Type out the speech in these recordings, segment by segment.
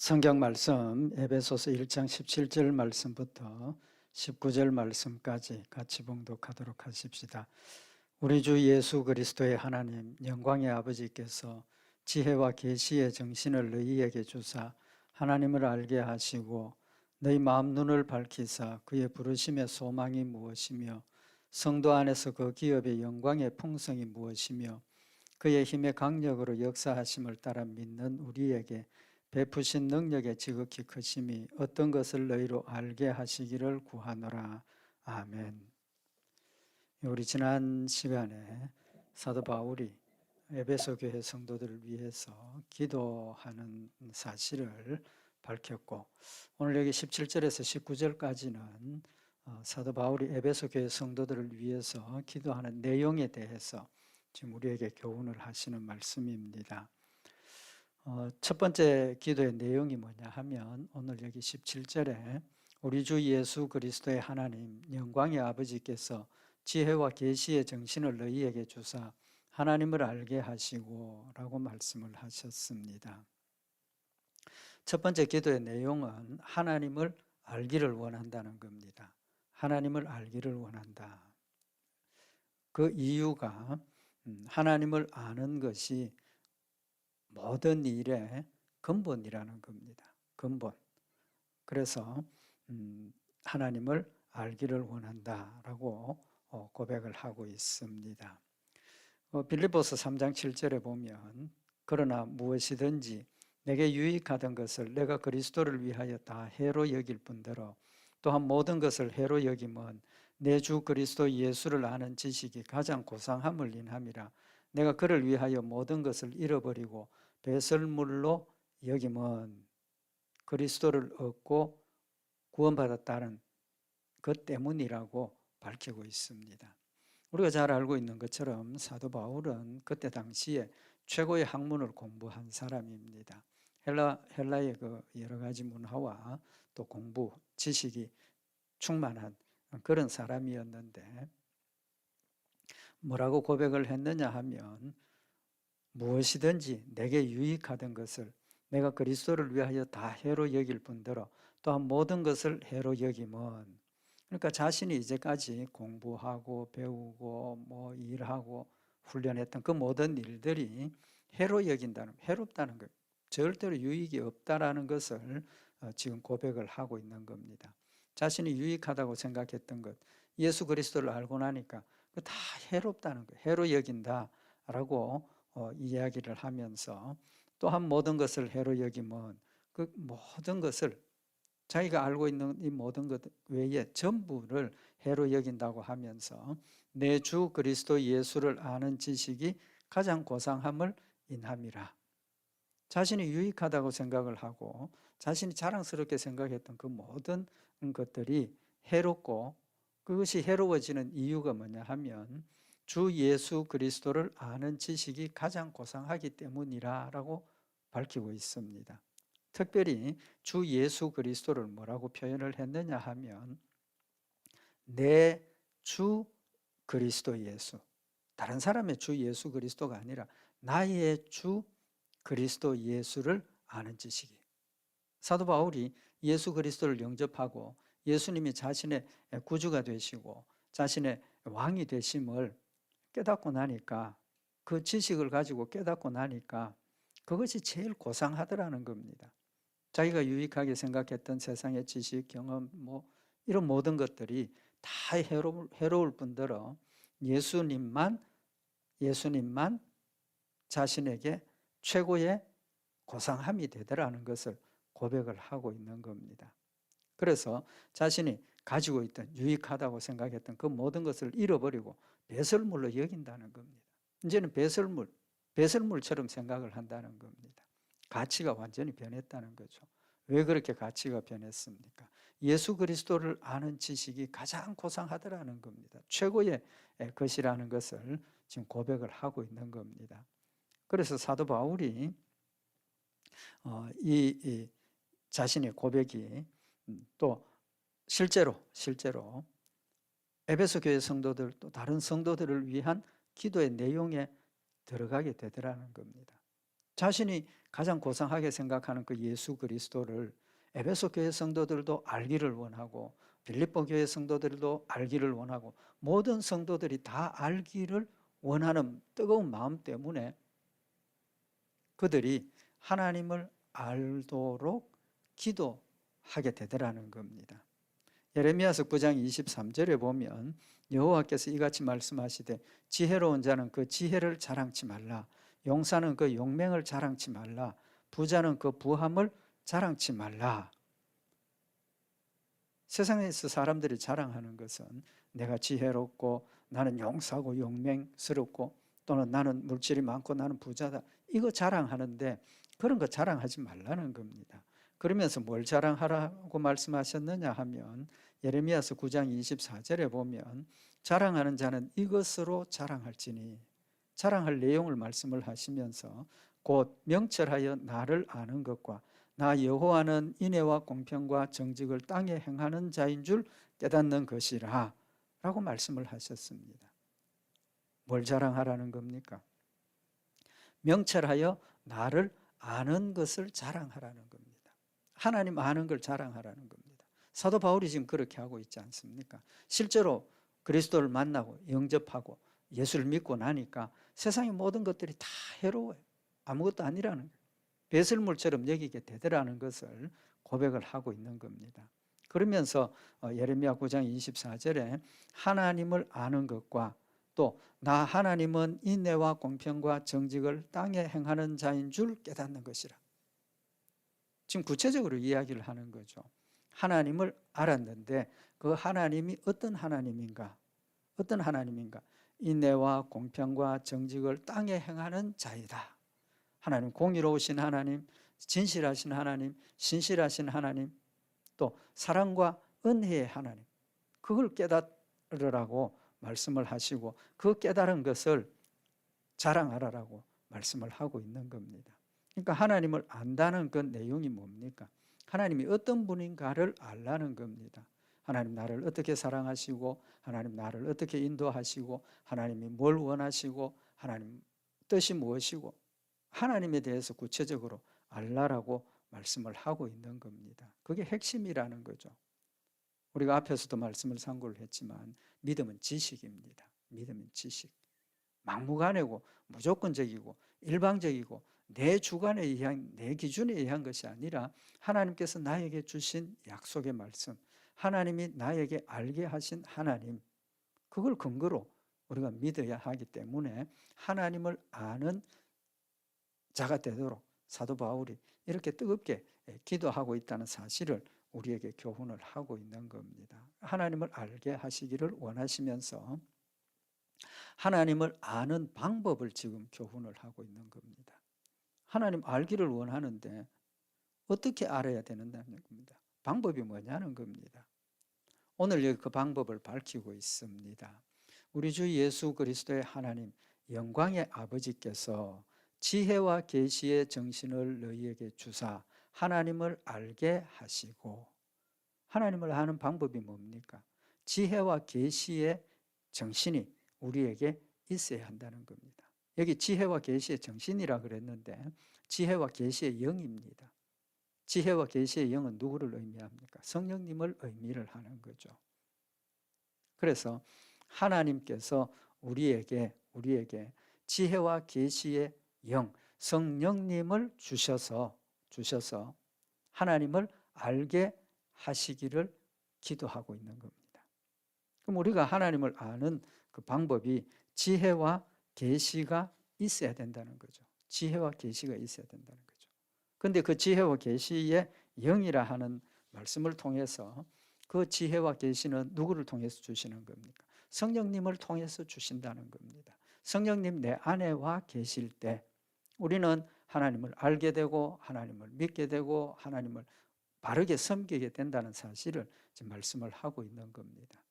성경 말씀 에베소서 1장 17절 말씀부터 19절 말씀까지 같이 봉독하도록 하십시다. 우리 주 예수 그리스도의 하나님 영광의 아버지께서 지혜와 계시의 정신을 너희에게 주사 하나님을 알게 하시고 너희 마음 눈을 밝히사 그의 부르심의 소망이 무엇이며 성도 안에서 그 기업의 영광의 풍성이 무엇이며 그의 힘의 강력으로 역사하심을 따라 믿는 우리에게 베푸신 능력의 지극히 크심이 어떤 것을 너희로 알게 하시기를 구하노라. 아멘. 우리 지난 시간에 사도 바울이 에베소 교회 성도들을 위해서 기도하는 사실을 밝혔고, 오늘 여기 17절에서 19절까지는 사도 바울이 에베소 교회 성도들을 위해서 기도하는 내용에 대해서 지금 우리에게 교훈을 하시는 말씀입니다. 첫 번째 기도의 내용이 뭐냐 하면 오늘 여기 17절에 우리 주 예수 그리스도의 하나님 영광의 아버지께서 지혜와 계시의 정신을 너희에게 주사 하나님을 알게 하시고 라고 말씀을 하셨습니다. 첫 번째 기도의 내용은 하나님을 알기를 원한다는 겁니다. 하나님을 알기를 원한다. 그 이유가 하나님을 아는 것이 모든 일의 근본이라는 겁니다. 근본. 그래서 하나님을 알기를 원한다라고 고백을 하고 있습니다. 빌립보서 3장 7절에 보면 그러나 무엇이든지 내게 유익하던 것을 내가 그리스도를 위하여 다 해로 여길 뿐더러 또한 모든 것을 해로 여김은 내 주 그리스도 예수를 아는 지식이 가장 고상함을 인함이라. 내가 그를 위하여 모든 것을 잃어버리고 배설물로 여김은 그리스도를 얻고 구원받았다는 것 때문이라고 밝히고 있습니다. 우리가 잘 알고 있는 것처럼 사도 바울은 그때 당시에 최고의 학문을 공부한 사람입니다. 헬라의 그 여러 가지 문화와 또 공부, 지식이 충만한 그런 사람이었는데 뭐라고 고백을 했느냐 하면 무엇이든지 내게 유익하던 것을 내가 그리스도를 위하여 다 해로 여길 뿐더러 또한 모든 것을 해로 여김은, 그러니까 자신이 이제까지 공부하고 배우고 뭐 일하고 훈련했던 그 모든 일들이 해로 여긴다는, 해롭다는 것, 절대로 유익이 없다라는 것을 지금 고백을 하고 있는 겁니다. 자신이 유익하다고 생각했던 것, 예수 그리스도를 알고 나니까 다 해롭다는 것, 해로 여긴다라고 이야기를 하면서 또한 모든 것을 해로 여김은 그 모든 것을 자기가 알고 있는 이 모든 것 외에 전부를 해로 여긴다고 하면서 내 주 그리스도 예수를 아는 지식이 가장 고상함을 인함이라. 자신이 유익하다고 생각을 하고 자신이 자랑스럽게 생각했던 그 모든 것들이 해롭고, 그것이 해로워지는 이유가 뭐냐 하면 주 예수 그리스도를 아는 지식이 가장 고상하기 때문이라고 밝히고 있습니다. 특별히 주 예수 그리스도를 뭐라고 표현을 했느냐 하면 내 주 그리스도 예수, 다른 사람의 주 예수 그리스도가 아니라 나의 주 그리스도 예수를 아는 지식이. 사도 바울이 예수 그리스도를 영접하고 예수님이 자신의 구주가 되시고 자신의 왕이 되심을 깨닫고 나니까, 그 지식을 가지고 깨닫고 나니까 그것이 제일 고상하더라는 겁니다. 자기가 유익하게 생각했던 세상의 지식, 경험, 뭐 이런 모든 것들이 다 해로울 뿐더러 예수님만 자신에게 최고의 고상함이 되더라는 것을 고백을 하고 있는 겁니다. 그래서 자신이 가지고 있던 유익하다고 생각했던 그 모든 것을 잃어버리고 배설물로 여긴다는 겁니다. 이제는 배설물처럼 생각을 한다는 겁니다. 가치가 완전히 변했다는 거죠. 왜 그렇게 가치가 변했습니까? 예수 그리스도를 아는 지식이 가장 고상하더라는 겁니다. 최고의 것이라는 것을 지금 고백을 하고 있는 겁니다. 그래서 사도 바울이 이 자신의 고백이 또 실제로 에베소 교회 성도들 또 다른 성도들을 위한 기도의 내용에 들어가게 되더라는 겁니다. 자신이 가장 고상하게 생각하는 그 예수 그리스도를 에베소 교회 성도들도 알기를 원하고 빌립보 교회 성도들도 알기를 원하고 모든 성도들이 다 알기를 원하는 뜨거운 마음 때문에 그들이 하나님을 알도록 기도하게 되더라는 겁니다. 예레미야서 9장 23절에 보면 여호와께서 이같이 말씀하시되 지혜로운 자는 그 지혜를 자랑치 말라. 용사는 그 용맹을 자랑치 말라. 부자는 그 부함을 자랑치 말라. 세상에서 사람들이 자랑하는 것은 내가 지혜롭고 나는 용사고 용맹스럽고 또는 나는 물질이 많고 나는 부자다. 이거 자랑하는데 그런 거 자랑하지 말라는 겁니다. 그러면서 뭘 자랑하라고 말씀하셨느냐 하면 예레미야서 9장 24절에 보면 자랑하는 자는 이것으로 자랑할지니 자랑할 내용을 말씀을 하시면서 곧 명철하여 나를 아는 것과 나 여호와는 인애와 공평과 정직을 땅에 행하는 자인 줄 깨닫는 것이라 라고 말씀을 하셨습니다. 뭘 자랑하라는 겁니까? 명철하여 나를 아는 것을 자랑하라는 겁니다. 하나님 아는 걸 자랑하라는 겁니다. 사도 바울이 지금 그렇게 하고 있지 않습니까? 실제로 그리스도를 만나고 영접하고 예수를 믿고 나니까 세상의 모든 것들이 다 해로워요. 아무것도 아니라는 거예요. 배설물처럼 여기게 되더라는 것을 고백을 하고 있는 겁니다. 그러면서 예레미야 9장 24절에 하나님을 아는 것과 또 나 하나님은 인애와 공평과 정직을 땅에 행하는 자인 줄 깨닫는 것이라. 지금 구체적으로 이야기를 하는 거죠. 하나님을 알았는데 그 하나님이 어떤 하나님인가? 어떤 하나님인가? 인애와 공평과 정직을 땅에 행하는 자이다. 하나님 공의로우신 하나님, 진실하신 하나님, 신실하신 하나님, 또 사랑과 은혜의 하나님, 그걸 깨달으라고 말씀을 하시고 그 깨달은 것을 자랑하라고 말씀을 하고 있는 겁니다. 그러니까 하나님을 안다는 그 내용이 뭡니까? 하나님이 어떤 분인가를 알라는 겁니다. 하나님 나를 어떻게 사랑하시고 하나님 나를 어떻게 인도하시고 하나님이 뭘 원하시고 하나님 뜻이 무엇이고 하나님에 대해서 구체적으로 알라라고 말씀을 하고 있는 겁니다. 그게 핵심이라는 거죠. 우리가 앞에서도 말씀을 상고를 했지만 믿음은 지식입니다. 믿음은 지식. 막무가내고 무조건적이고 일방적이고 내 주관에 의한 내 기준에 의한 것이 아니라 하나님께서 나에게 주신 약속의 말씀, 하나님이 나에게 알게 하신 하나님, 그걸 근거로 우리가 믿어야 하기 때문에 하나님을 아는 자가 되도록 사도 바울이 이렇게 뜨겁게 기도하고 있다는 사실을 우리에게 교훈을 하고 있는 겁니다. 하나님을 알게 하시기를 원하시면서 하나님을 아는 방법을 지금 교훈을 하고 있는 겁니다. 하나님 알기를 원하는데 어떻게 알아야 되는다는 겁니다. 방법이 뭐냐는 겁니다. 오늘 여기 그 방법을 밝히고 있습니다. 우리 주 예수 그리스도의 하나님 영광의 아버지께서 지혜와 계시의 정신을 너희에게 주사 하나님을 알게 하시고, 하나님을 아는 방법이 뭡니까? 지혜와 계시의 정신이 우리에게 있어야 한다는 겁니다. 여기 지혜와 계시의 정신이라 그랬는데 지혜와 계시의 영입니다. 지혜와 계시의 영은 누구를 의미합니까? 성령님을 의미를 하는 거죠. 그래서 하나님께서 우리에게 지혜와 계시의 영, 성령님을 주셔서 하나님을 알게 하시기를 기도하고 있는 겁니다. 그럼 우리가 하나님을 아는 그 방법이 지혜와 계시가 있어야 된다는 거죠. 지혜와 계시가 있어야 된다는 거죠. 그런데 그 지혜와 계시의 영이라 하는 말씀을 통해서 그 지혜와 계시는 누구를 통해서 주시는 겁니까? 성령님을 통해서 주신다는 겁니다. 성령님 내 안에 와 계실 때 우리는 하나님을 알게 되고 하나님을 믿게 되고 하나님을 바르게 섬기게 된다는 사실을 지금 말씀을 하고 있는 겁니다.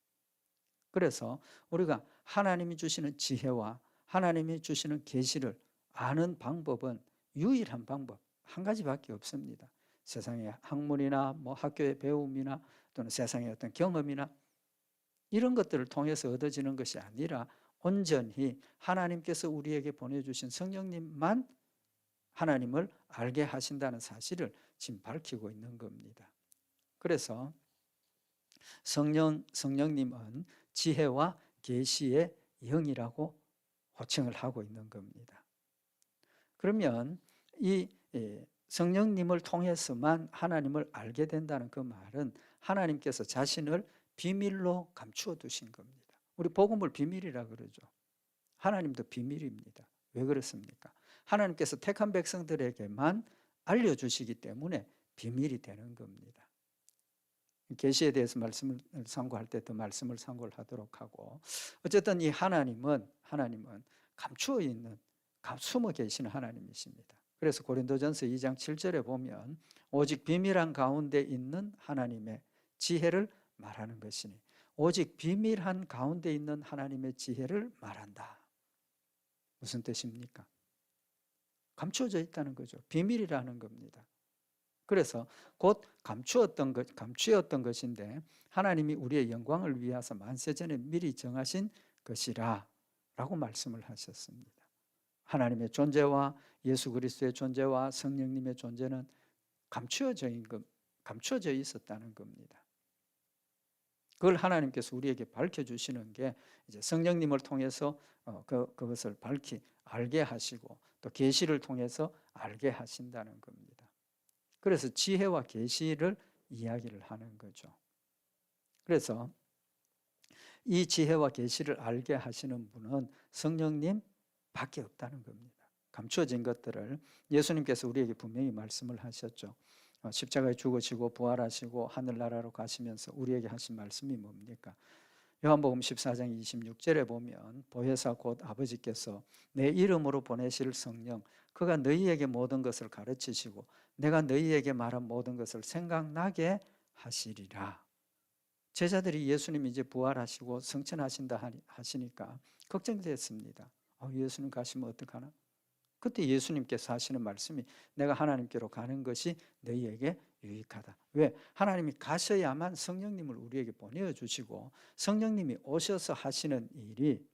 그래서 우리가 하나님이 주시는 지혜와 하나님이 주시는 계시를 아는 방법은 유일한 방법 한 가지밖에 없습니다. 세상의 학문이나 학교의 배움이나 또는 세상의 어떤 경험이나 이런 것들을 통해서 얻어지는 것이 아니라 온전히 하나님께서 우리에게 보내주신 성령님만 하나님을 알게 하신다는 사실을 지금 밝히고 있는 겁니다. 그래서 성령님은 지혜와 계시의 영이라고 호칭을 하고 있는 겁니다. 그러면 이 성령님을 통해서만 하나님을 알게 된다는 그 말은 하나님께서 자신을 비밀로 감추어 두신 겁니다. 우리 복음을 비밀이라 그러죠. 하나님도 비밀입니다. 왜 그렇습니까? 하나님께서 택한 백성들에게만 알려주시기 때문에 비밀이 되는 겁니다. 계시에 대해서 말씀을 상고할 때 더 말씀을 상고를 하도록 하고, 어쨌든 이 하나님은 감추어 있는, 숨어 계시는 하나님이십니다. 그래서 고린도전서 2장 7절에 보면 오직 비밀한 가운데 있는 하나님의 지혜를 말하는 것이니, 오직 비밀한 가운데 있는 하나님의 지혜를 말한다. 무슨 뜻입니까? 감추어져 있다는 거죠. 비밀이라는 겁니다. 그래서 곧 감추었던 것인데 하나님이 우리의 영광을 위하여 만세전에 미리 정하신 것이라 라고 말씀을 하셨습니다. 하나님의 존재와 예수 그리스도의 존재와 성령님의 존재는 감추어져 있었다는 겁니다. 그걸 하나님께서 우리에게 밝혀주시는 게 이제 성령님을 통해서 그것을 알게 하시고 또 계시를 통해서 알게 하신다는 겁니다. 그래서 지혜와 계시를 이야기를 하는 거죠. 그래서 이 지혜와 계시를 알게 하시는 분은 성령님 밖에 없다는 겁니다. 감추어진 것들을 예수님께서 우리에게 분명히 말씀을 하셨죠. 십자가에 죽으시고 부활하시고 하늘나라로 가시면서 우리에게 하신 말씀이 뭡니까? 요한복음 14장 26절에 보면 보혜사 곧 아버지께서 내 이름으로 보내실 성령, 그가 너희에게 모든 것을 가르치시고 내가 너희에게 말한 모든 것을 생각나게 하시리라. 제자들이 예수님이 이제 부활하시고 성천하신다 하시니까 걱정됐습니다. 예수님 가시면 어떡하나? 그때 예수님께서 하시는 말씀이 내가 하나님께로 가는 것이 너희에게 유익하다. 왜? 하나님이 가셔야만 성령님을 우리에게 보내주시고 성령님이 오셔서 하시는 일이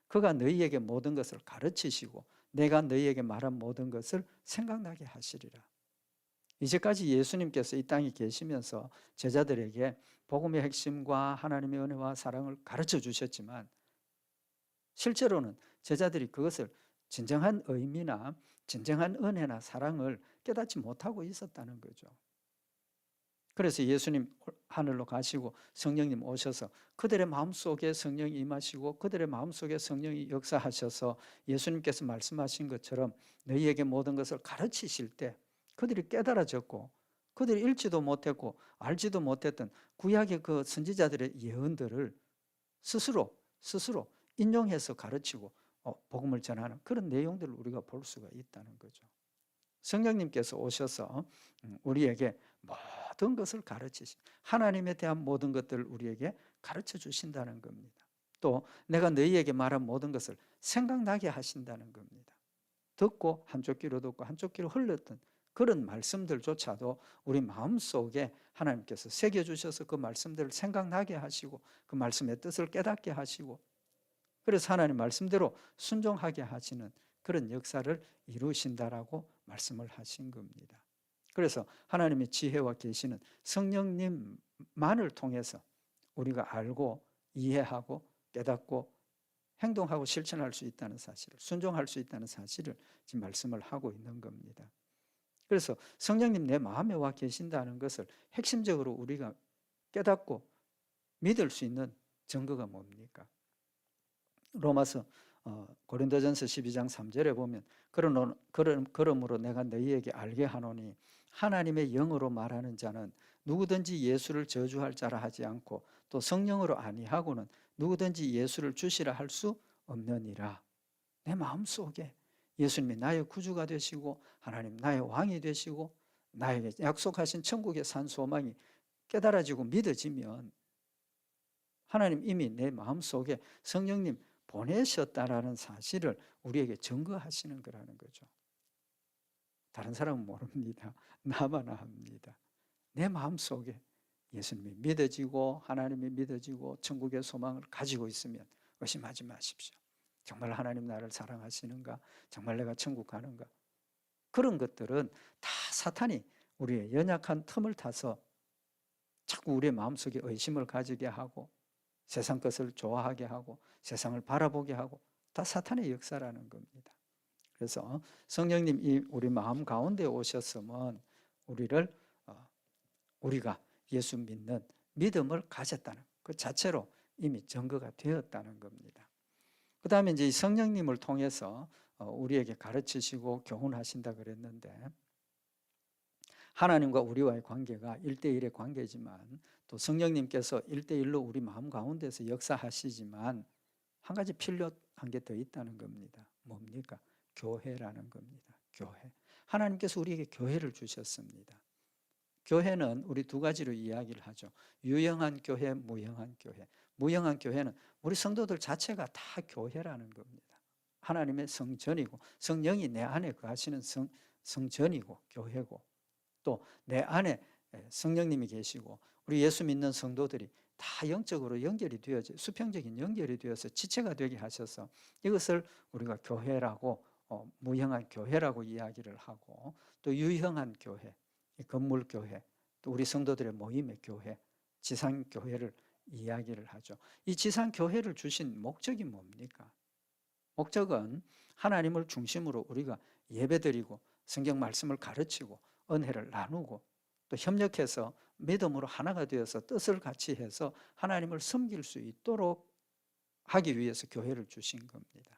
그가 너희에게 모든 것을 가르치시고 내가 너희에게 말한 모든 것을 생각나게 하시리라. 이제까지 예수님께서 이 땅에 계시면서 제자들에게 복음의 핵심과 하나님의 은혜와 사랑을 가르쳐 주셨지만 실제로는 제자들이 그것을 진정한 의미나 진정한 은혜나 사랑을 깨닫지 못하고 있었다는 거죠. 그래서 예수님 하늘로 가시고 성령님 오셔서 그들의 마음속에 성령이 임하시고 그들의 마음속에 성령이 역사하셔서 예수님께서 말씀하신 것처럼 너희에게 모든 것을 가르치실 때 그들이 깨달아졌고 그들이 읽지도 못했고 알지도 못했던 구약의 그 선지자들의 예언들을 스스로 인용해서 가르치고 복음을 전하는 그런 내용들을 우리가 볼 수가 있다는 거죠. 성령님께서 오셔서 우리에게 모든 것을 가르치시, 하나님에 대한 모든 것들을 우리에게 가르쳐 주신다는 겁니다. 또 내가 너희에게 말한 모든 것을 생각나게 하신다는 겁니다. 듣고 한쪽 귀로 듣고 한쪽 귀로 흘렸던 그런 말씀들조차도 우리 마음속에 하나님께서 새겨주셔서 그 말씀들을 생각나게 하시고 그 말씀의 뜻을 깨닫게 하시고 그래서 하나님 말씀대로 순종하게 하시는 그런 역사를 이루신다라고 말씀을 하신 겁니다. 그래서 하나님의 지혜와 계시는 성령님만을 통해서 우리가 알고 이해하고 깨닫고 행동하고 실천할 수 있다는 사실을, 순종할 수 있다는 사실을 지금 말씀을 하고 있는 겁니다. 그래서 성령님 내 마음에 와 계신다는 것을 핵심적으로 우리가 깨닫고 믿을 수 있는 증거가 뭡니까? 로마서 고린도전서 12장 3절에 보면 그러므로 내가 너희에게 알게 하노니 하나님의 영으로 말하는 자는 누구든지 예수를 저주할 자라 하지 않고 또 성령으로 아니하고는 누구든지 예수를 주시라 할 수 없느니라. 내 마음속에 예수님이 나의 구주가 되시고 하나님 나의 왕이 되시고 나에게 약속하신 천국의 산 소망이 깨달아지고 믿어지면 하나님 이미 내 마음속에 성령님 보내셨다라는 사실을 우리에게 증거하시는 거라는 거죠. 다른 사람은 모릅니다. 나만 압니다. 내 마음속에 예수님이 믿어지고 하나님이 믿어지고 천국의 소망을 가지고 있으면 의심하지 마십시오. 정말 하나님 나를 사랑하시는가? 정말 내가 천국 가는가? 그런 것들은 다 사탄이 우리의 연약한 틈을 타서 자꾸 우리의 마음속에 의심을 가지게 하고 세상 것을 좋아하게 하고 세상을 바라보게 하고 다 사탄의 역사라는 겁니다. 그래서 성령님이 우리 마음 가운데 오셨으면 우리가 예수 믿는 믿음을 가졌다는 그 자체로 이미 증거가 되었다는 겁니다. 그 다음에 이제 성령님을 통해서 우리에게 가르치시고 교훈하신다 그랬는데, 하나님과 우리와의 관계가 1대1의 관계지만 또 성령님께서 1대1로 우리 마음 가운데서 역사하시지만 한 가지 필요한 게 더 있다는 겁니다. 뭡니까? 교회라는 겁니다. 교회. 하나님께서 우리에게 교회를 주셨습니다. 교회는 우리 두 가지로 이야기를 하죠. 유형한 교회, 무형한 교회. 무형한 교회는 우리 성도들 자체가 다 교회라는 겁니다. 하나님의 성전이고 성령이 내 안에 거하시는 성전이고 교회고, 또 내 안에 성령님이 계시고 우리 예수 믿는 성도들이 다 영적으로 연결이 되어져, 수평적인 연결이 되어서 지체가 되게 하셔서 이것을 우리가 교회라고, 무형한 교회라고 이야기를 하고, 또 유형한 교회, 건물 교회, 또 우리 성도들의 모임의 교회, 지상 교회를 이야기를 하죠. 이 지상 교회를 주신 목적이 뭡니까? 목적은 하나님을 중심으로 우리가 예배드리고 성경 말씀을 가르치고 은혜를 나누고 또 협력해서 믿음으로 하나가 되어서 뜻을 같이 해서 하나님을 섬길 수 있도록 하기 위해서 교회를 주신 겁니다.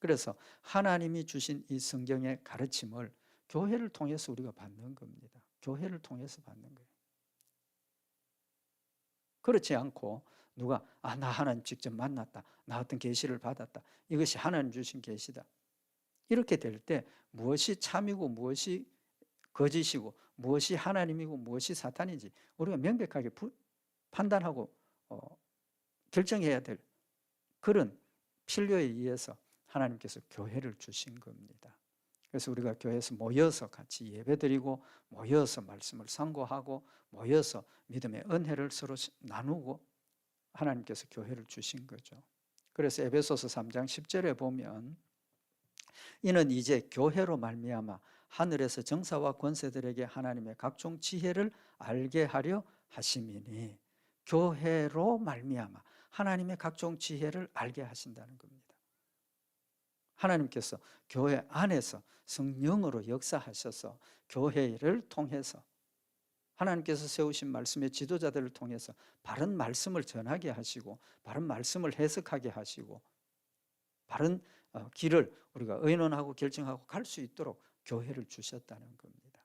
그래서 하나님이 주신 이 성경의 가르침을 교회를 통해서 우리가 받는 겁니다. 교회를 통해서 받는 거예요. 그렇지 않고 누가 나 하나님 직접 만났다, 나 어떤 계시를 받았다, 이것이 하나님 주신 계시다, 이렇게 될 때 무엇이 참이고 무엇이 거짓이고 무엇이 하나님이고 무엇이 사탄인지 우리가 명백하게 판단하고 결정해야 될 그런 필요에 의해서 하나님께서 교회를 주신 겁니다. 그래서 우리가 교회에서 모여서 같이 예배드리고 모여서 말씀을 상고하고 모여서 믿음의 은혜를 서로 나누고 하나님께서 교회를 주신 거죠. 그래서 에베소서 3장 10절에 보면 이는 이제 교회로 말미암아 하늘에서 정사와 권세들에게 하나님의 각종 지혜를 알게 하려 하심이니, 교회로 말미암아 하나님의 각종 지혜를 알게 하신다는 겁니다. 하나님께서 교회 안에서 성령으로 역사하셔서 교회를 통해서 하나님께서 세우신 말씀의 지도자들을 통해서 바른 말씀을 전하게 하시고 바른 말씀을 해석하게 하시고 바른 길을 우리가 의논하고 결정하고 갈 수 있도록 교회를 주셨다는 겁니다.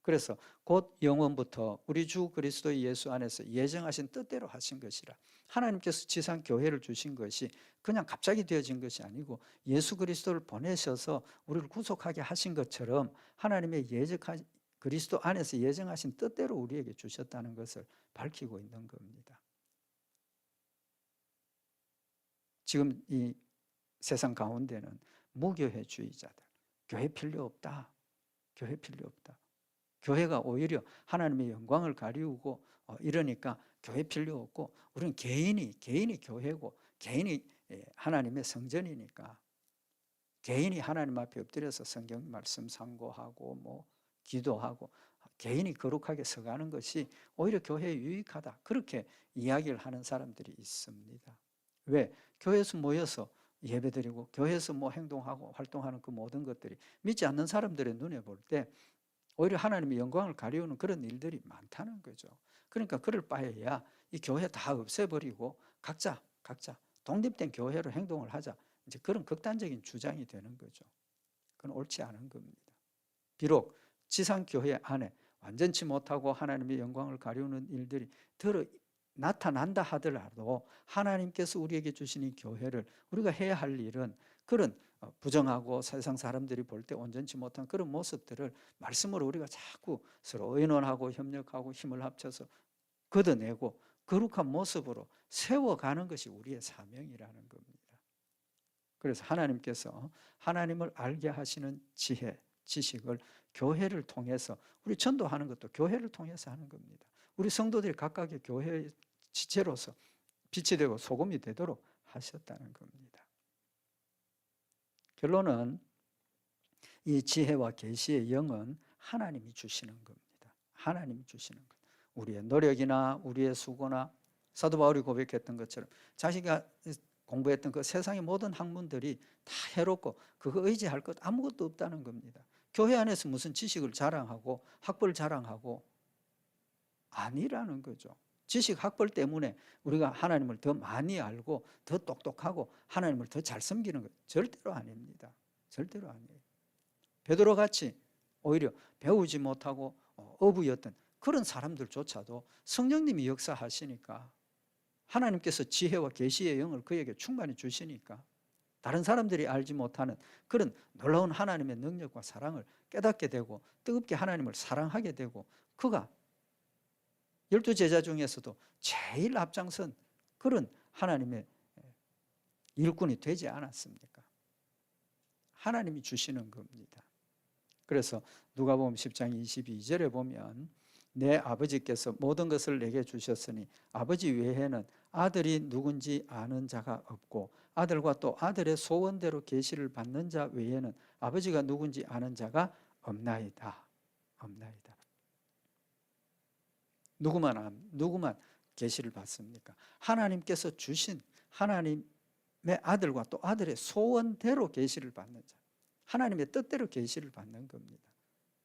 그래서 곧 영원부터 우리 주 그리스도 예수 안에서 예정하신 뜻대로 하신 것이라, 하나님께서 지상 교회를 주신 것이 그냥 갑자기 되어진 것이 아니고 예수 그리스도를 보내셔서 우리를 구속하게 하신 것처럼 하나님의 그리스도 안에서 예정하신 뜻대로 우리에게 주셨다는 것을 밝히고 있는 겁니다. 지금 이 세상 가운데는 무교회주의자들, 교회 필요 없다, 교회 필요 없다, 교회가 오히려 하나님의 영광을 가리우고 이러니까 교회 필요 없고 우리는 개인이 교회고 개인이 하나님의 성전이니까 개인이 하나님 앞에 엎드려서 성경 말씀 상고하고 기도하고 개인이 거룩하게 서가는 것이 오히려 교회에 유익하다, 그렇게 이야기를 하는 사람들이 있습니다. 왜? 교회에서 모여서 예배드리고 교회에서 행동하고 활동하는 그 모든 것들이 믿지 않는 사람들의 눈에 볼 때 오히려 하나님의 영광을 가리우는 그런 일들이 많다는 거죠. 그러니까 그럴 바에야 이 교회 다 없애버리고 각자 독립된 교회로 행동을 하자, 이제 그런 극단적인 주장이 되는 거죠. 그건 옳지 않은 겁니다. 비록 지상 교회 안에 완전치 못하고 하나님의 영광을 가리우는 일들이 나타난다 하더라도 하나님께서 우리에게 주신 이 교회를 우리가 해야 할 일은 그런 부정하고 세상 사람들이 볼 때 온전치 못한 그런 모습들을 말씀으로 우리가 자꾸 서로 의논하고 협력하고 힘을 합쳐서 걷어내고 거룩한 모습으로 세워가는 것이 우리의 사명이라는 겁니다. 그래서 하나님께서 하나님을 알게 하시는 지혜, 지식을 교회를 통해서, 우리 전도하는 것도 교회를 통해서 하는 겁니다. 우리 성도들이 각각의 교회의 지체로서 빛이 되고 소금이 되도록 하셨다는 겁니다. 결론은 이 지혜와 계시의 영은 하나님이 주시는 겁니다. 하나님이 주시는 것. 우리의 노력이나 우리의 수고나 사도 바울이 고백했던 것처럼 자기가 공부했던 그 세상의 모든 학문들이 다 해롭고 그거 의지할 것 아무것도 없다는 겁니다. 교회 안에서 무슨 지식을 자랑하고 학벌 자랑하고 아니라는 거죠. 지식 학벌 때문에 우리가 하나님을 더 많이 알고 더 똑똑하고 하나님을 더 잘 섬기는 것 절대로 아닙니다. 절대로 아니에요. 베드로같이 오히려 배우지 못하고 어부였던 그런 사람들조차도 성령님이 역사하시니까 하나님께서 지혜와 계시의 영을 그에게 충만히 주시니까 다른 사람들이 알지 못하는 그런 놀라운 하나님의 능력과 사랑을 깨닫게 되고 뜨겁게 하나님을 사랑하게 되고 그가 12제자 중에서도 제일 앞장선 그런 하나님의 일꾼이 되지 않았습니까? 하나님이 주시는 겁니다. 그래서 누가복음 10장 22절에 보면 내 아버지께서 모든 것을 내게 주셨으니 아버지 외에는 아들이 누군지 아는 자가 없고 아들과 또 아들의 소원대로 계시를 받는 자 외에는 아버지가 누군지 아는 자가 없나이다. 없나이다. 누구만 계시를 받습니까? 하나님께서 주신 하나님의 아들과 또 아들의 소원대로 계시를 받는 자. 하나님의 뜻대로 계시를 받는 겁니다.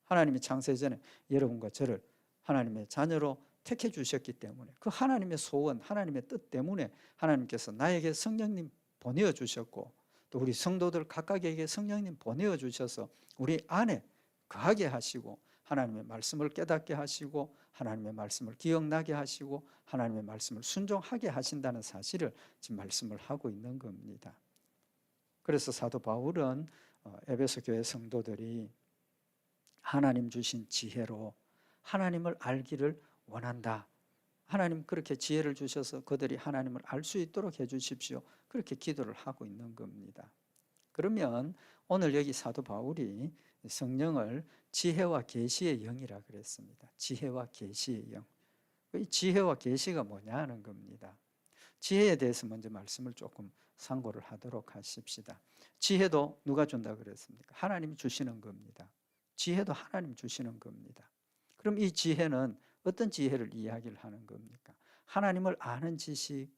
하나님이 창세전에 여러분과 저를 하나님의 자녀로 택해 주셨기 때문에 그 하나님의 소원, 하나님의 뜻 때문에 하나님께서 나에게 성령님 보내어 주셨고 또 우리 성도들 각각에게 성령님 보내어 주셔서 우리 안에 거하게 하시고 하나님의 말씀을 깨닫게 하시고 하나님의 말씀을 기억나게 하시고 하나님의 말씀을 순종하게 하신다는 사실을 지금 말씀을 하고 있는 겁니다. 그래서 사도 바울은 에베소 교회 성도들이 하나님 주신 지혜로 하나님을 알기를 원한다. 하나님 그렇게 지혜를 주셔서 그들이 하나님을 알 수 있도록 해주십시오. 그렇게 기도를 하고 있는 겁니다. 그러면 오늘 여기 사도 바울이 성령을 지혜와 계시의 영이라 그랬습니다. 지혜와 계시의 영. 이 지혜와 계시가 뭐냐 하는 겁니다. 지혜에 대해서 먼저 말씀을 조금 상고를 하도록 하십시다. 지혜도 누가 준다 그랬습니까? 하나님이 주시는 겁니다. 지혜도 하나님 주시는 겁니다. 그럼 이 지혜는 어떤 지혜를 이야기를 하는 겁니까? 하나님을 아는 지식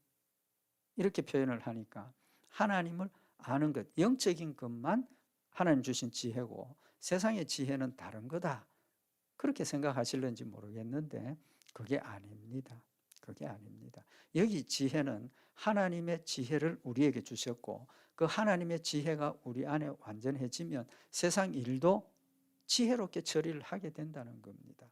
이렇게 표현을 하니까 하나님을 아는 것, 영적인 것만 하나님 주신 지혜고 세상의 지혜는 다른 거다. 그렇게 생각하실는지 모르겠는데 그게 아닙니다. 그게 아닙니다. 여기 지혜는 하나님의 지혜를 우리에게 주셨고 그 하나님의 지혜가 우리 안에 완전해지면 세상 일도 지혜롭게 처리를 하게 된다는 겁니다.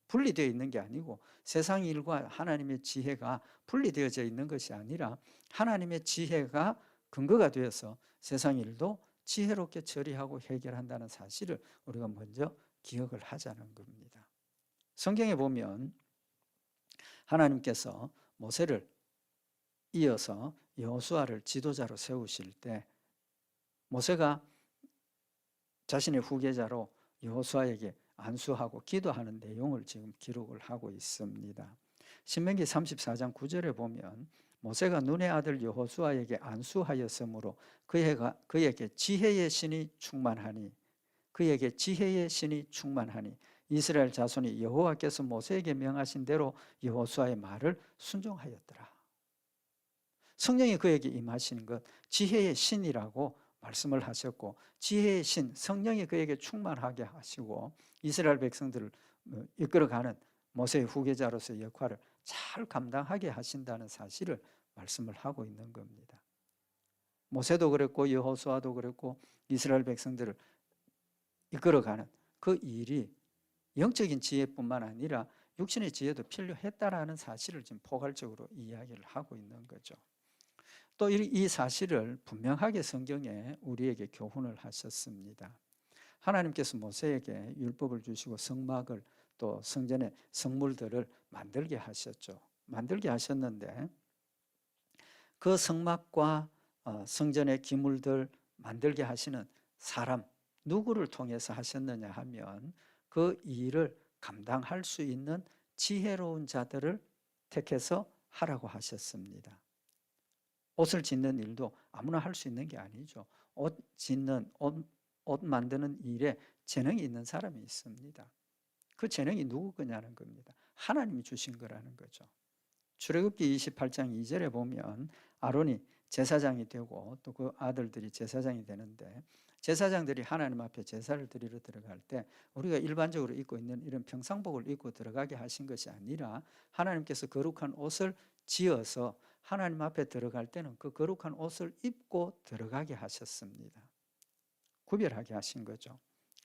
분리되어 있는 게 아니고 세상 일과 하나님의 지혜가 분리되어져 있는 것이 아니라 하나님의 지혜가 근거가 되어서 세상 일도 지혜롭게 처리하고 해결한다는 사실을 우리가 먼저 기억을 하자는 겁니다. 성경에 보면 하나님께서 모세를 이어서 여호수아를 지도자로 세우실 때 모세가 자신의 후계자로 여호수아에게 안수하고 기도하는 내용을 지금 기록을 하고 있습니다. 신명기 34장 9절에 보면 모세가 눈의 아들 여호수아에게 안수하였으므로 그에게 지혜의 신이 충만하니 그에게 지혜의 신이 충만하니 이스라엘 자손이 여호와께서 모세에게 명하신 대로 여호수아의 말을 순종하였더라. 성령이 그에게 임하시는 것 지혜의 신이라고 말씀을 하셨고 지혜의 신 성령이 그에게 충만하게 하시고 이스라엘 백성들을 이끌어가는 모세의 후계자로서의 역할을 잘 감당하게 하신다는 사실을 말씀을 하고 있는 겁니다. 모세도 그랬고 여호수아도 그랬고 이스라엘 백성들을 이끌어가는 그 일이 영적인 지혜뿐만 아니라 육신의 지혜도 필요했다라는 사실을 지금 포괄적으로 이야기를 하고 있는 거죠. 또 이 사실을 분명하게 성경에 우리에게 교훈을 하셨습니다. 하나님께서 모세에게 율법을 주시고 성막을 또 성전의 성물들을 만들게 하셨죠. 만들게 하셨는데 그 성막과 성전의 기물들 만들게 하시는 사람 누구를 통해서 하셨느냐 하면 그 일을 감당할 수 있는 지혜로운 자들을 택해서 하라고 하셨습니다. 옷을 짓는 일도 아무나 할 수 있는 게 아니죠. 옷 짓는 옷 옷 만드는 일에 재능이 있는 사람이 있습니다. 그 재능이 누구 거냐는 겁니다. 하나님이 주신 거라는 거죠. 출애굽기 28장 2절에 보면 아론이 제사장이 되고 또 그 아들들이 제사장이 되는데, 제사장들이 하나님 앞에 제사를 드리러 들어갈 때 우리가 일반적으로 입고 있는 이런 평상복을 입고 들어가게 하신 것이 아니라 하나님께서 거룩한 옷을 지어서 하나님 앞에 들어갈 때는 그 거룩한 옷을 입고 들어가게 하셨습니다. 구별하게 하신 거죠.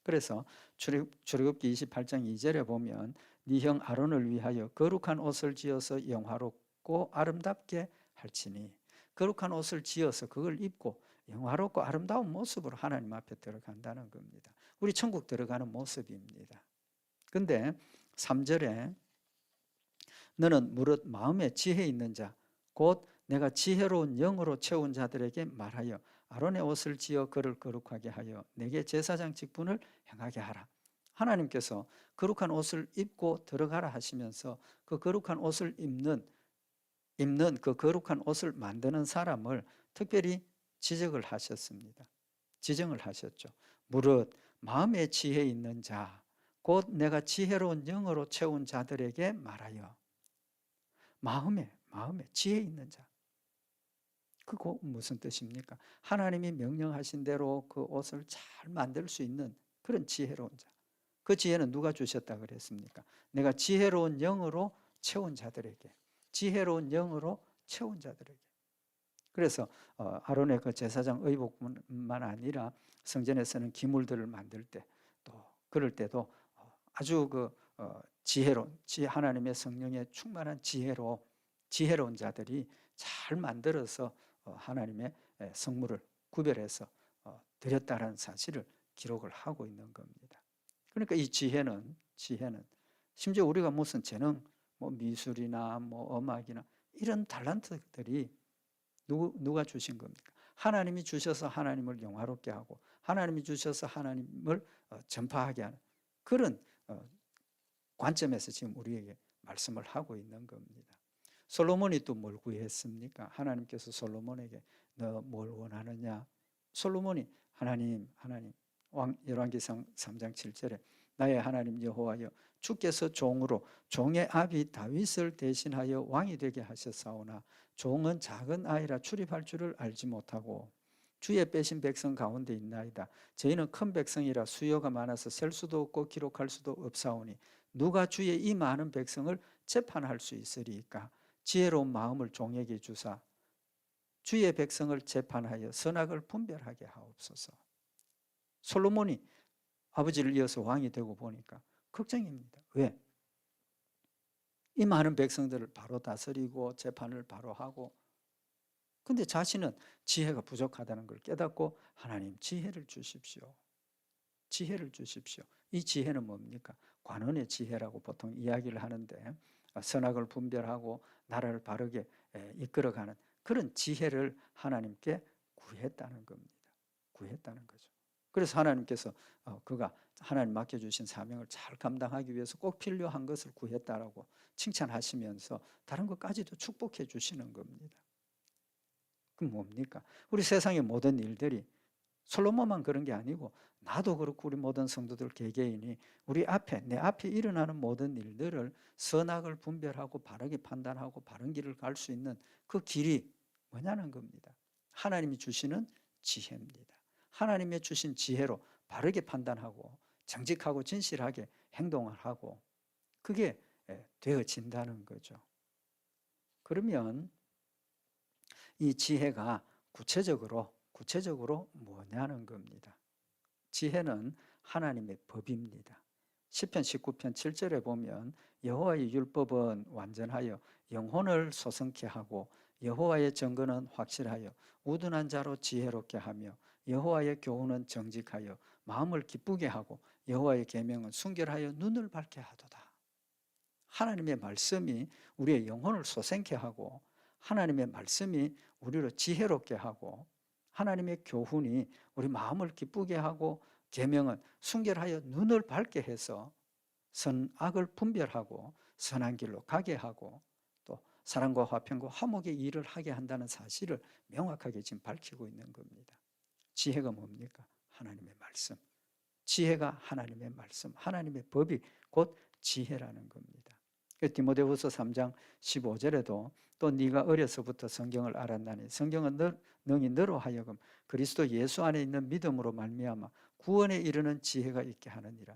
그래서 출애굽기 28장 2절에 보면 네 형 아론을 위하여 거룩한 옷을 지어서 영화롭고 아름답게 할지니, 거룩한 옷을 지어서 그걸 입고 영화롭고 아름다운 모습으로 하나님 앞에 들어간다는 겁니다. 우리 천국 들어가는 모습입니다. 근데 3절에 너는 무릇 마음에 지혜 있는 자 곧 내가 지혜로운 영으로 채운 자들에게 말하여 아론의 옷을 지어 그를 거룩하게 하여 내게 제사장 직분을 행하게 하라. 하나님께서 거룩한 옷을 입고 들어가라 하시면서 그 거룩한 옷을 입는 그 거룩한 옷을 만드는 사람을 특별히 지적을 하셨습니다. 지정을 하셨죠. 무릇 마음에 지혜 있는 자 곧 내가 지혜로운 영으로 채운 자들에게 말하여. 마음에 지혜 있는 자. 그거 무슨 뜻입니까? 하나님이 명령하신 대로 그 옷을 잘 만들 수 있는 그런 지혜로운 자. 그 지혜는 누가 주셨다 그랬습니까? 내가 지혜로운 영으로 채운 자들에게. 지혜로운 영으로 채운 자들에게. 그래서 아론의 그 제사장 의복뿐만 아니라 성전에서는 기물들을 만들 때 또 그럴 때도 아주 그 지혜로운 하나님의 성령에 충만한 지혜로운 자들이 잘 만들어서 하나님의 성물을 구별해서 드렸다는 사실을 기록을 하고 있는 겁니다. 그러니까 이 지혜는 심지어 우리가 무슨 재능, 뭐 미술이나 뭐 음악이나 이런 달란트들이 누가 주신 겁니까? 하나님이 주셔서 하나님을 영화롭게 하고 하나님이 주셔서 하나님을 전파하게 하는 그런 관점에서 지금 우리에게 말씀을 하고 있는 겁니다. 솔로몬이 또 뭘 구했습니까? 하나님께서 솔로몬에게 너 뭘 원하느냐? 솔로몬이 하나님 열왕기상 3장 7절에 나의 하나님 여호와여 주께서 종의 아비 다윗을 대신하여 왕이 되게 하셨사오나 종은 작은 아이라 출입할 줄을 알지 못하고 주의 빼신 백성 가운데 있나이다. 저희는 큰 백성이라 수요가 많아서 셀 수도 없고 기록할 수도 없사오니 누가 주의 이 많은 백성을 재판할 수 있으리까? 지혜로운 마음을 종에게 주사 주의 백성을 재판하여 선악을 분별하게 하옵소서. 솔로몬이 아버지를 이어서 왕이 되고 보니까 걱정입니다. 왜? 이 많은 백성들을 바로 다스리고 재판을 바로 하고, 근데 자신은 지혜가 부족하다는 걸 깨닫고 하나님 지혜를 주십시오. 지혜를 주십시오. 이 지혜는 뭡니까? 관원의 지혜라고 보통 이야기를 하는데 선악을 분별하고 나라를 바르게 이끌어가는 그런 지혜를 하나님께 구했다는 겁니다. 구했다는 거죠. 그래서 하나님께서 그가 하나님 맡겨주신 사명을 잘 감당하기 위해서 꼭 필요한 것을 구했다라고 칭찬하시면서 다른 것까지도 축복해 주시는 겁니다. 그럼 뭡니까? 우리 세상의 모든 일들이 솔로몬만 그런 게 아니고 나도 그렇고 우리 모든 성도들 개개인이 내 앞에 일어나는 모든 일들을 선악을 분별하고 바르게 판단하고 바른 길을 갈 수 있는 그 길이 뭐냐는 겁니다. 하나님이 주시는 지혜입니다. 하나님의 주신 지혜로 바르게 판단하고 정직하고 진실하게 행동을 하고 그게 되어진다는 거죠. 그러면 이 지혜가 구체적으로 뭐냐는 겁니다. 지혜는 하나님의 법입니다. 시편 19편 7절에 보면 여호와의 율법은 완전하여 영혼을 소성케 하고 여호와의 증거는 확실하여 우둔한 자로 지혜롭게 하며 여호와의 교훈은 정직하여 마음을 기쁘게 하고 여호와의 계명은 순결하여 눈을 밝게 하도다. 하나님의 말씀이 우리의 영혼을 소생케 하고 하나님의 말씀이 우리를 지혜롭게 하고 하나님의 교훈이 우리 마음을 기쁘게 하고 계명은 순결하여 눈을 밝게 해서 선악을 분별하고 선한 길로 가게 하고 또 사랑과 화평과 화목의 일을 하게 한다는 사실을 명확하게 지금 밝히고 있는 겁니다. 지혜가 뭡니까? 하나님의 말씀. 지혜가 하나님의 말씀, 하나님의 법이 곧 지혜라는 겁니다. 디모데후서 3장 15절에도 또 네가 어려서부터 성경을 알았나니 성경은 능히 너로 하여금 그리스도 예수 안에 있는 믿음으로 말미암아 구원에 이르는 지혜가 있게 하느니라.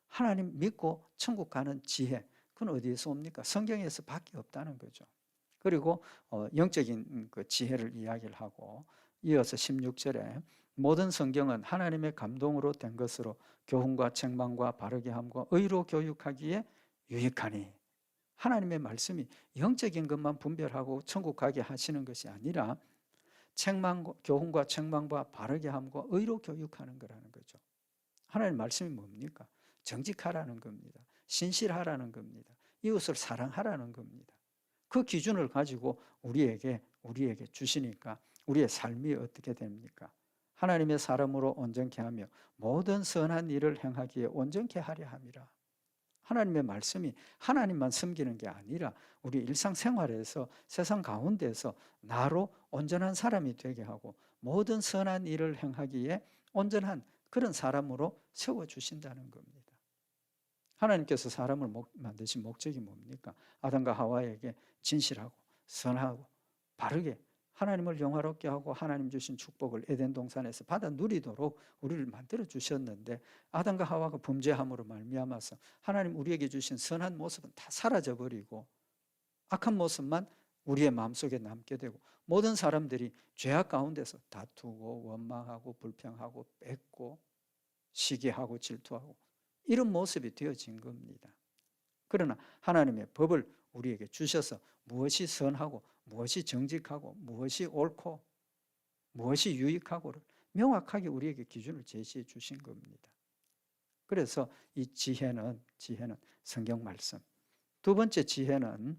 하나님 믿고 천국 가는 지혜, 그건 어디에서 옵니까? 성경에서 밖에 없다는 거죠. 그리고 영적인 그 지혜를 이야기를 하고 이어서 16절에 모든 성경은 하나님의 감동으로 된 것으로 교훈과 책망과 바르게 함과 의로 교육하기에 유익하니. 하나님의 말씀이 영적인 것만 분별하고 천국 가게 하시는 것이 아니라 교훈과 책망과 바르게 함과 의로 교육하는 거라는 거죠. 하나님의 말씀이 뭡니까? 정직하라는 겁니다. 신실하라는 겁니다. 이웃을 사랑하라는 겁니다. 그 기준을 가지고 우리에게 주시니까 우리의 삶이 어떻게 됩니까? 하나님의 사람으로 온전케 하며 모든 선한 일을 행하기에 온전케 하려 함이라. 하나님의 말씀이 하나님만 섬기는 게 아니라 우리 일상생활에서 세상 가운데서 나로 온전한 사람이 되게 하고 모든 선한 일을 행하기에 온전한 그런 사람으로 세워주신다는 겁니다. 하나님께서 사람을 만드신 목적이 뭡니까? 아담과 하와에게 진실하고 선하고 바르게 하나님을 영화롭게 하고 하나님 주신 축복을 에덴 동산에서 받아 누리도록 우리를 만들어 주셨는데 아담과 하와가 범죄함으로 말미암아서 하나님 우리에게 주신 선한 모습은 다 사라져 버리고 악한 모습만 우리의 마음속에 남게 되고 모든 사람들이 죄악 가운데서 다투고 원망하고 불평하고 뺏고 시기하고 질투하고 이런 모습이 되어진 겁니다. 그러나 하나님의 법을 우리에게 주셔서 무엇이 선하고 무엇이 정직하고 무엇이 옳고 무엇이 유익하고를 명확하게 우리에게 기준을 제시해 주신 겁니다. 그래서 이 지혜는 성경 말씀. 두 번째 지혜는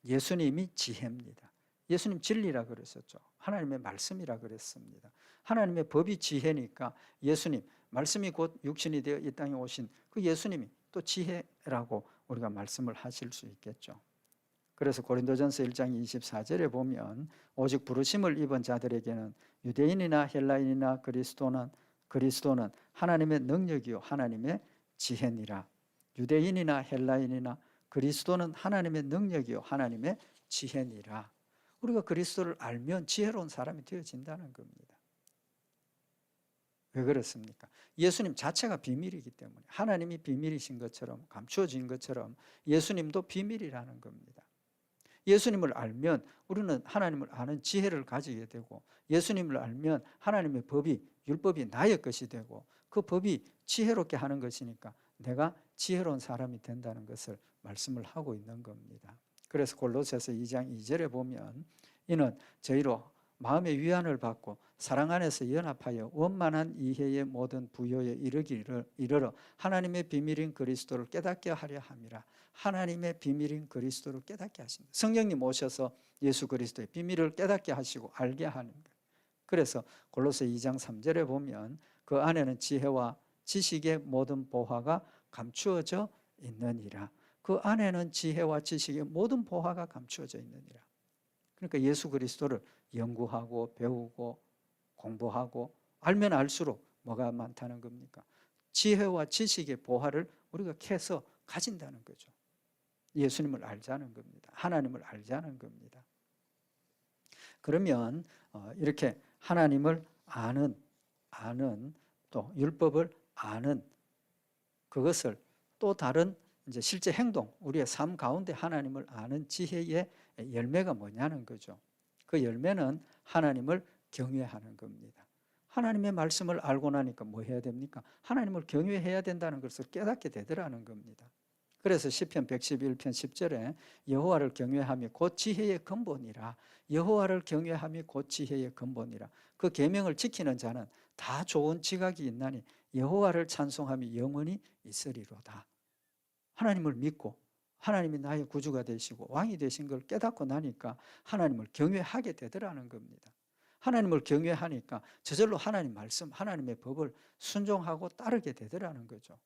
예수님이 지혜입니다. 예수님 진리라 그랬었죠. 하나님의 말씀이라 그랬습니다. 하나님의 법이 지혜니까 예수님, 말씀이 곧 육신이 되어 이 땅에 오신 그 예수님이 또 지혜라고 우리가 말씀을 하실 수 있겠죠. 그래서 고린도전서 1장 24절에 보면 오직 부르심을 입은 자들에게는 유대인이나 헬라인이나 그리스도는 하나님의 능력이요 하나님의 지혜니라. 유대인이나 헬라인이나 그리스도는 하나님의 능력이요 하나님의 지혜니라. 우리가 그리스도를 알면 지혜로운 사람이 되어진다는 겁니다. 왜 그렇습니까? 예수님 자체가 비밀이기 때문에 하나님이 비밀이신 것처럼 감추어진 것처럼 예수님도 비밀이라는 겁니다. 예수님을 알면 우리는 하나님을 아는 지혜를 가지게 되고 예수님을 알면 하나님의 율법이 나의 것이 되고 그 법이 지혜롭게 하는 것이니까 내가 지혜로운 사람이 된다는 것을 말씀을 하고 있는 겁니다. 그래서 골로새서 2장 2절에 보면 이는 저희로 마음의 위안을 받고 사랑 안에서 연합하여 원만한 이해의 모든 부요에 이르러 하나님의 비밀인 그리스도를 깨닫게 하려 함이라. 하나님의 비밀인 그리스도를 깨닫게 하신다. 성령님 오셔서 예수 그리스도의 비밀을 깨닫게 하시고 알게 하는 거예요. 그래서 골로새 2장 3절에 보면 그 안에는 지혜와 지식의 모든 보화가 감추어져 있느니라. 그 안에는 지혜와 지식의 모든 보화가 감추어져 있느니라. 그러니까 예수 그리스도를 연구하고 배우고 공부하고 알면 알수록 뭐가 많다는 겁니까? 지혜와 지식의 보화를 우리가 캐서 가진다는 거죠. 예수님을 알자는 겁니다. 하나님을 알자는 겁니다. 그러면 이렇게 하나님을 아는 또 율법을 아는 그것을 또 다른 이제 실제 행동, 우리의 삶 가운데 하나님을 아는 지혜의 열매가 뭐냐는 거죠. 그 열매는 하나님을 경외하는 겁니다. 하나님의 말씀을 알고 나니까 뭐 해야 됩니까? 하나님을 경외해야 된다는 것을 깨닫게 되더라는 겁니다. 그래서 시편 111편 10절에 여호와를 경외함이 곧 지혜의 근본이라. 여호와를 경외함이 곧 지혜의 근본이라. 그 계명을 지키는 자는 다 좋은 지각이 있나니 여호와를 찬송함이 영원히 있으리로다. 하나님을 믿고 하나님이 나의 구주가 되시고 왕이 되신 걸 깨닫고 나니까 하나님을 경외하게 되더라는 겁니다. 하나님을 경외하니까 저절로 하나님 말씀, 하나님의 법을 순종하고 따르게 되더라는 거죠.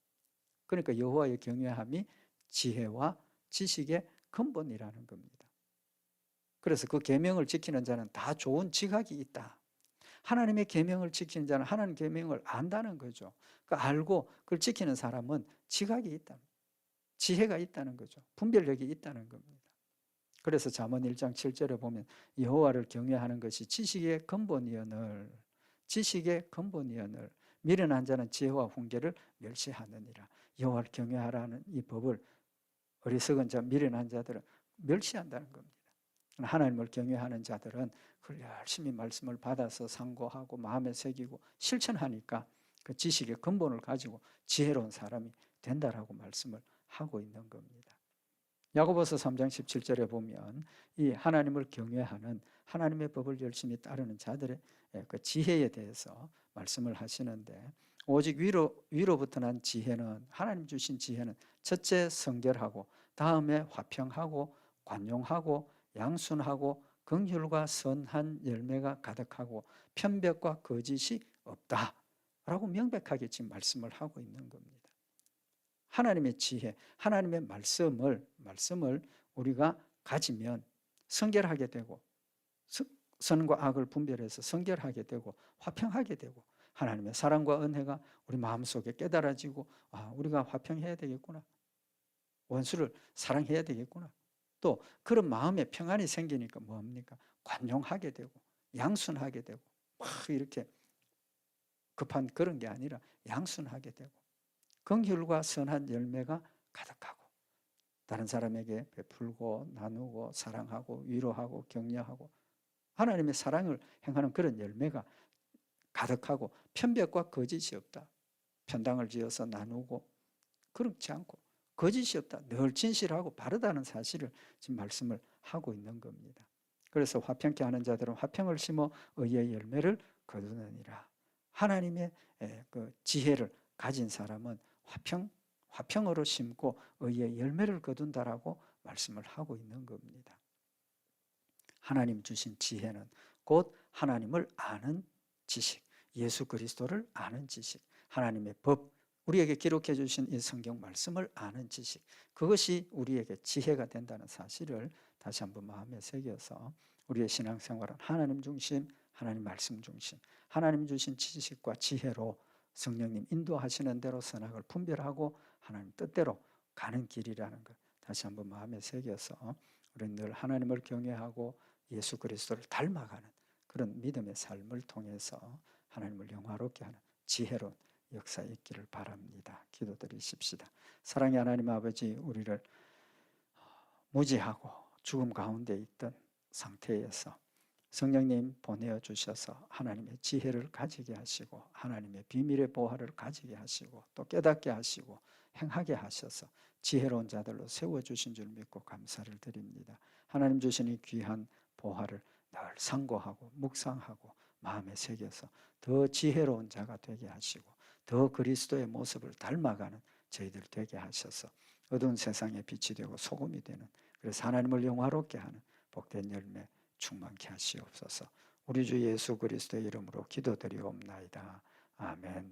그러니까 여호와의 경외함이 지혜와 지식의 근본이라는 겁니다. 그래서 그 계명을 지키는 자는 다 좋은 지각이 있다. 하나님의 계명을 지키는 자는 하나님 계명을 안다는 거죠. 그 알고 그걸 지키는 사람은 지각이 있다, 지혜가 있다는 거죠. 분별력이 있다는 겁니다. 그래서 잠언 1장 7절에 보면 여호와를 경외하는 것이 지식의 근본이여늘, 지식의 근본이여늘, 미련한 자는 지혜와 훈계를 멸시하느니라. 여호와를 경외하라는 이 법을 어리석은 자, 미련한 자들은 멸시한다는 겁니다. 하나님을 경외하는 자들은 그걸 열심히 말씀을 받아서 상고하고 마음에 새기고 실천하니까 그 지식의 근본을 가지고 지혜로운 사람이 된다라고 말씀을 하고 있는 겁니다. 야고보서 3장 17절에 보면 이 하나님을 경외하는, 하나님의 법을 열심히 따르는 자들의 그 지혜에 대해서 말씀을 하시는데, 오직 위로부터 난 지혜는, 하나님 주신 지혜는 첫째 성결하고, 다음에 화평하고 관용하고 양순하고 긍휼과 선한 열매가 가득하고 편벽과 거짓이 없다라고 명백하게 지금 말씀을 하고 있는 겁니다. 하나님의 지혜, 하나님의 말씀을 우리가 가지면 성결하게 되고, 선과 악을 분별해서 성결하게 되고 화평하게 되고, 하나님의 사랑과 은혜가 우리 마음속에 깨달아지고, 우리가 화평해야 되겠구나, 원수를 사랑해야 되겠구나, 또 그런 마음의 평안이 생기니까 뭡니까? 관용하게 되고 양순하게 되고, 막 이렇게 급한 그런 게 아니라 양순하게 되고, 긍휼과 선한 열매가 가득하고, 다른 사람에게 베풀고 나누고 사랑하고 위로하고 격려하고 하나님의 사랑을 행하는 그런 열매가 가득하고, 편벽과 거짓이 없다, 편당을 지어서 나누고 그렇지 않고 거짓이 없다, 늘 진실하고 바르다는 사실을 지금 말씀을 하고 있는 겁니다. 그래서 화평케 하는 자들은 화평을 심어 의의 열매를 거두느니라. 하나님의 그 지혜를 가진 사람은 화평으로 심고 의의 열매를 거둔다라고 말씀을 하고 있는 겁니다. 하나님 주신 지혜는 곧 하나님을 아는 지식, 예수 그리스도를 아는 지식, 하나님의 법, 우리에게 기록해 주신 이 성경 말씀을 아는 지식, 그것이 우리에게 지혜가 된다는 사실을 다시 한번 마음에 새겨서 우리의 신앙생활은 하나님 중심, 하나님 말씀 중심, 하나님 주신 지식과 지혜로 성령님 인도하시는 대로 선악을 분별하고 하나님 뜻대로 가는 길이라는 것 다시 한번 마음에 새겨서 우리는 늘 하나님을 경외하고 예수 그리스도를 닮아가는 그런 믿음의 삶을 통해서 하나님을 영화롭게 하는 지혜로운 역사에 있기를 바랍니다. 기도드리십시다. 사랑의 하나님 아버지, 우리를 무지하고 죽음 가운데 있던 상태에서 성령님 보내어 주셔서 하나님의 지혜를 가지게 하시고 하나님의 비밀의 보화를 가지게 하시고 또 깨닫게 하시고 행하게 하셔서 지혜로운 자들로 세워주신 줄 믿고 감사를 드립니다. 하나님 주신 이 귀한 보화를 늘 상고하고 묵상하고 마음에 새겨서 더 지혜로운 자가 되게 하시고 더 그리스도의 모습을 닮아가는 저희들 되게 하셔서 어두운 세상에 빛이 되고 소금이 되는, 그래서 하나님을 영화롭게 하는 복된 열매 충만케 하시옵소서. 우리 주 예수 그리스도의 이름으로 기도드리옵나이다. 아멘.